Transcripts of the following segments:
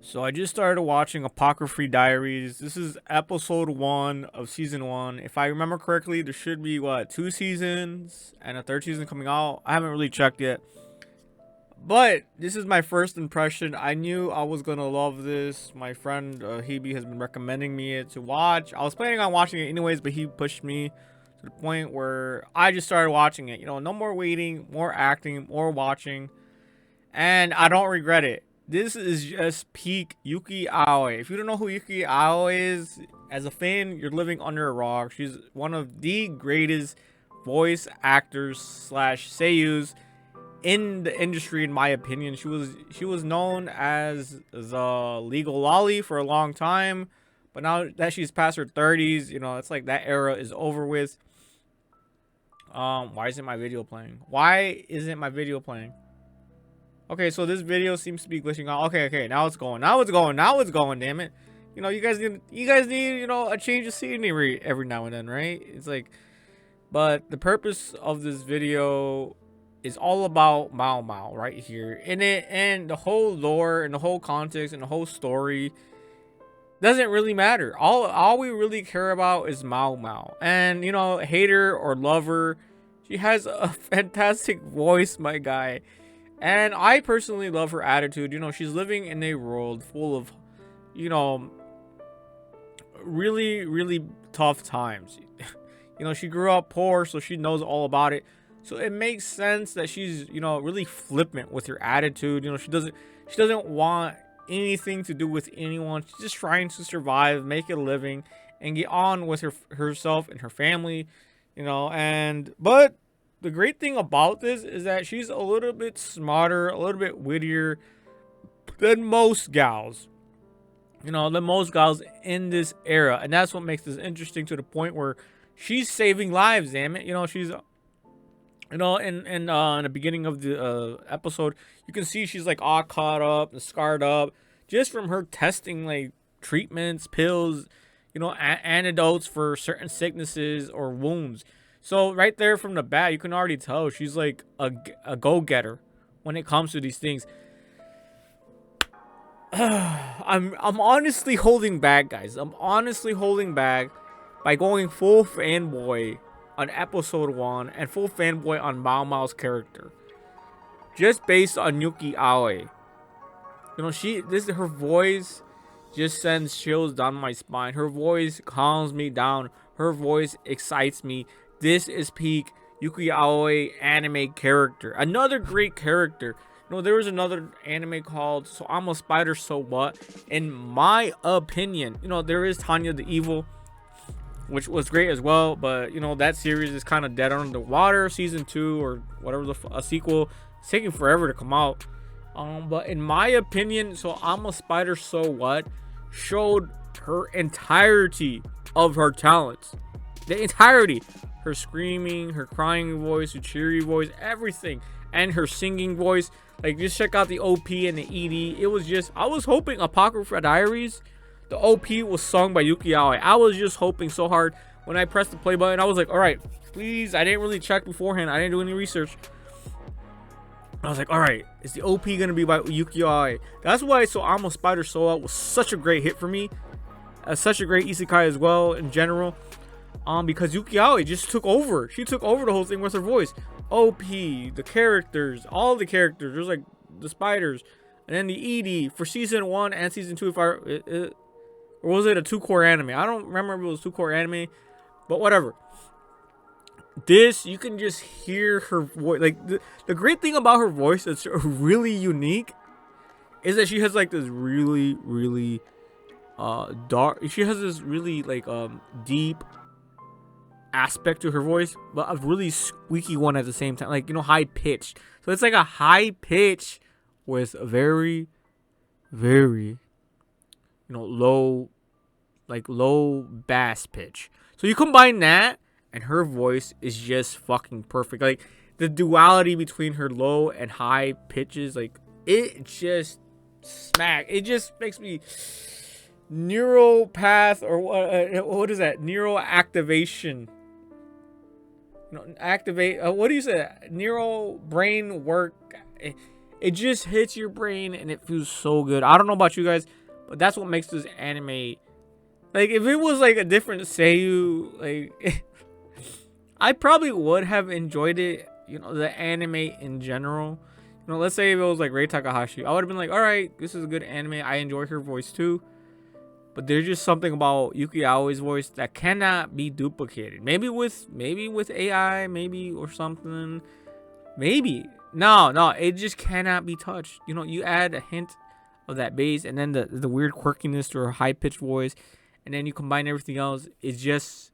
So I just started watching Apothecary Diaries. This is episode 1 of season 1. If I remember correctly, there should be what, 2 seasons and a third season coming out. I haven't really checked yet. But this is my first impression. I knew I was gonna love this. My friend Hebe has been recommending me it to watch. I was planning on watching it anyways, but he pushed me to the point where I just started watching it. No more waiting, more acting, more watching, and I don't regret it. This is just peak Yuki Aoi. If you don't know who Yuki Aoi is, as a fan, you're living under a rock. She's one of the greatest voice actors slash seiyus in the industry, in my opinion. She was known as the legal lolly for a long time, but now that she's past her 30s, it's like that era is over with. Why isn't my video playing? Why isn't my video playing? Okay, so this video seems to be glitching out. Okay, now it's going. Now it's going. Now it's going. Damn it! You guys need a change of scenery every now and then, right? It's like, but the purpose of this video is all about Mao Mao right here in it, and the whole lore and the whole context and the whole story doesn't really matter. All we really care about is Mao Mao, and hater or lover, she has a fantastic voice, my guy. And I personally love her attitude. She's living in a world full of, really, really tough times. She grew up poor, so she knows all about it. So it makes sense that she's, really flippant with her attitude. She doesn't want anything to do with anyone. She's just trying to survive, make a living, and get on with herself and her family. But the great thing about this is that she's a little bit smarter, a little bit wittier than most gals. Than most gals in this era. And that's what makes this interesting, to the point where she's saving lives, damn it. She's in the beginning of the episode, you can see she's like all caught up and scarred up just from her testing like treatments, pills, antidotes for certain sicknesses or wounds. So right there from the bat, you can already tell she's like a go-getter when it comes to these things. I'm honestly holding back, guys. I'm honestly holding back by going full fanboy on episode 1 and full fanboy on Mao Mao's character, just based on Yuki Aoi. Her voice just sends chills down my spine. Her voice calms me down. Her voice excites me. This is peak Yuki Aoi anime character. Another great character. There was another anime called So I'm a Spider, So What? In my opinion, there is Tanya the Evil, which was great as well. But, that series is kind of dead under the water. Season 2 or whatever, a sequel. It's taking forever to come out. But in my opinion, So I'm a Spider, So What? Showed her entirety of her talents. The entirety. Her screaming, her crying voice, her cheery voice, everything. And her singing voice. Like, just check out the OP and the ED. It was just, I was hoping Apothecary Diaries, the OP was sung by Yuki Aoi. I was just hoping so hard when I pressed the play button. I was like, all right, please. I didn't really check beforehand. I didn't do any research. I was like, all right, is the OP going to be by Yuki Aoi? That's why So I'm a Spider, So What was such a great hit for me. Such a great isekai as well in general. Because Yuki Aoi just took over. She took over the whole thing with her voice. OP, the characters, all the characters. There's like the spiders, and then the ED for season 1 and season 2. Or was it a 2-core anime? I don't remember if it was 2-core anime, but whatever. This, you can just hear her voice. Like the great thing about her voice that's really unique is that she has like this really, really dark. She has this really like deep aspect to her voice, but a really squeaky one at the same time, like high pitched. So it's like a high pitch with a very, very low, like low bass pitch. So you combine that, and her voice is just fucking perfect. Like the duality between her low and high pitches, like it just it just makes me neural path, or what is that, neural activation, activate, what do you say, neural brain work. It just hits your brain and it feels so good. I don't know about you guys, but that's what makes this anime. Like, if it was like a different Seiyu, like I probably would have enjoyed it. You know, the anime in general. You know, let's say if it was like Rei Takahashi, I would have been like, all right, this is a good anime. I enjoy her voice too. But there's just something about Yuki Aoi's voice that cannot be duplicated. Maybe with AI, maybe, or something. Maybe. No, it just cannot be touched. You know, you add a hint of that bass and then the weird quirkiness to her high pitched voice, and then you combine everything else. It's just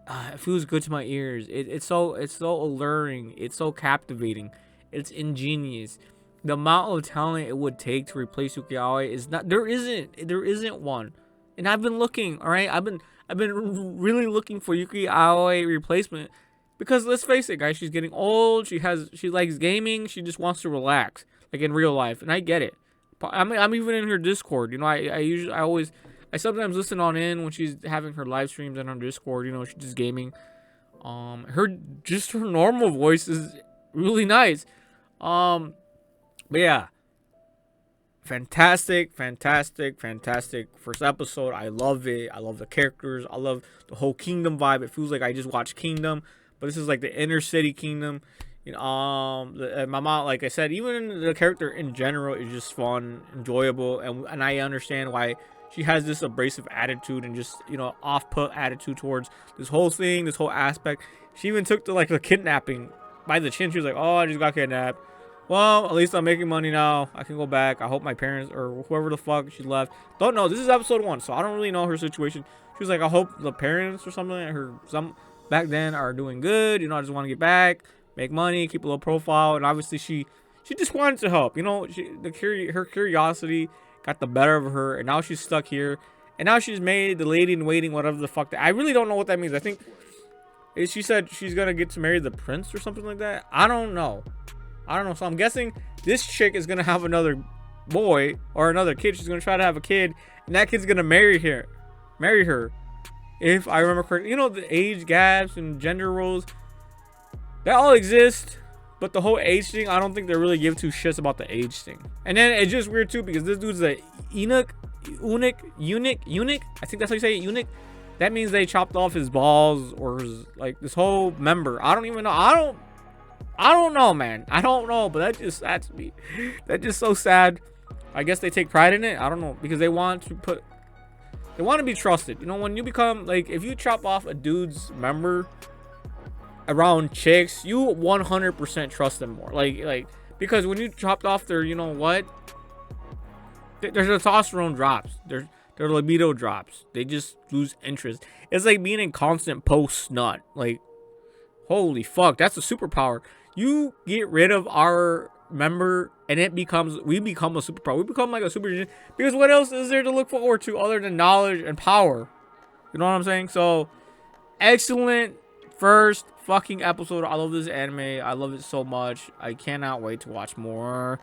it feels good to my ears. It's so alluring. It's so captivating. It's ingenious. The amount of talent it would take to replace Yuki Aoi is not. There isn't one. And I've been looking. All right, I've been really looking for Yuki Aoi replacement. Because let's face it, guys, she's getting old. She likes gaming. She just wants to relax, like in real life, and I get it. I'm even in her Discord. You know, I sometimes listen on in when she's having her live streams on her Discord. You know, she's just gaming. Her normal voice is really nice. But yeah, fantastic first episode. I love it. I love the characters. I love the whole Kingdom vibe. It feels like I just watched Kingdom, but this is like the inner city Kingdom. You know, my mom, like I said, even the character in general is just fun, enjoyable, and I understand why she has this abrasive attitude and just, you know, off-put attitude towards this whole thing, this whole aspect. She even took to like the kidnapping by the chin. She was like, "Oh, I just got kidnapped. Well, at least I'm making money now. I can go back. I hope my parents or whoever the fuck she left don't know." This is episode 1, so I don't really know her situation. She was like, "I hope the parents or something some back then are doing good. You know, I just want to get back, make money, keep a low profile." And obviously, she just wanted to help. You know, her curiosity got the better of her, and now she's stuck here. And now she's made the lady in waiting, whatever the fuck. I really don't know what that means. I think she said she's gonna get to marry the prince or something like that. I don't know. So I'm guessing this chick is gonna have another boy or another kid. She's gonna try to have a kid, and that kid's gonna marry her. If I remember correctly. You know, the age gaps and gender roles, that all exist. But the whole age thing, I don't think they really give two shits about the age thing. And then it's just weird too, because this dude's a eunuch. I think that's how you say it, eunuch. That means they chopped off his balls or his, like, this whole member. I don't even know. I don't know, man. I don't know, but that's me. That's just so sad. I guess they take pride in it. I don't know, because they want to be trusted. You know, when you become, like, if you chop off a dude's member around chicks, you 100% trust them more. Like because when you chopped off their, you know what? Their testosterone drops. Their libido drops. They just lose interest. It's like being in constant post nut. Like, holy fuck, that's a superpower. You get rid of our member and we become a superpower. We become like a super genius, because what else is there to look forward to other than knowledge and power? You know what I'm saying? So, excellent first fucking episode. I love this anime. I love it so much. I cannot wait to watch more.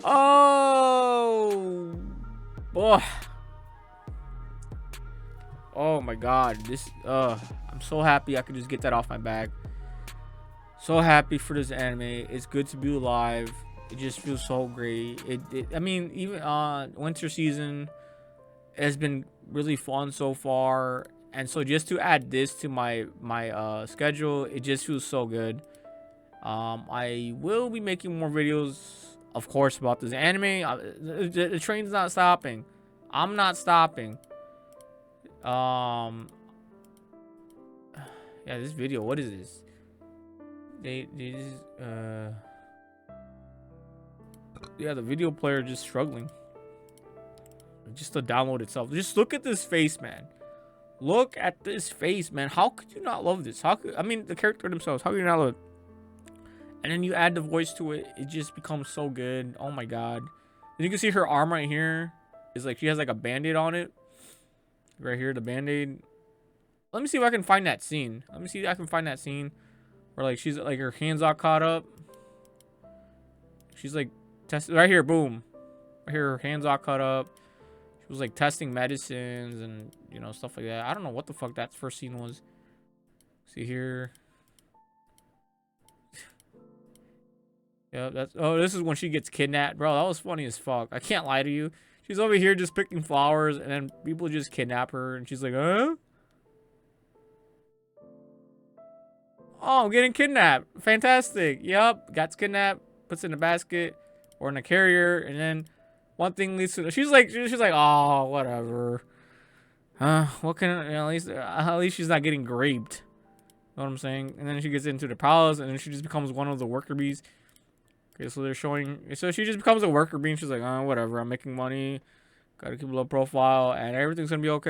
Oh boy. Oh my god. I'm so happy I could just get that off my back. So happy for this anime. It's good to be alive. It just feels so great. I mean, even winter season has been really fun so far, and so just to add this to my schedule, it just feels so good. I will be making more videos, of course, about this anime. The train's not stopping. I'm not stopping. Yeah, this video, what is this? Yeah, the video player just struggling just to download itself. Just look at this face, man. Look at this face, man. How could you not love this? I mean, the character themselves, how could you not love it? And then you add the voice to it, it just becomes so good. Oh my god. And you can see her arm right here is like, she has like a band-aid on it right here, the band-aid. Let me see if I can find that scene. Where like she's like, her hands all caught up. She's like testing right here, boom. Right here, her hands all cut up. She was like testing medicines and, you know, stuff like that. I don't know what the fuck that first scene was. See here. Yeah, that's. Oh, this is when she gets kidnapped, bro. That was funny as fuck. I can't lie to you. She's over here just picking flowers, and then people just kidnap her, and she's like, huh? Oh, I'm getting kidnapped. Fantastic. Yup, got kidnapped, puts in a basket or in a carrier, and then one thing leads to. She's like, oh, whatever. What can at least she's not getting raped. You know what I'm saying? And then she gets into the palace, and then she just becomes one of the worker bees. Okay, so they're showing. So she just becomes a worker bee, and she's like, oh, whatever. I'm making money. Gotta keep a low profile, and everything's gonna be okay.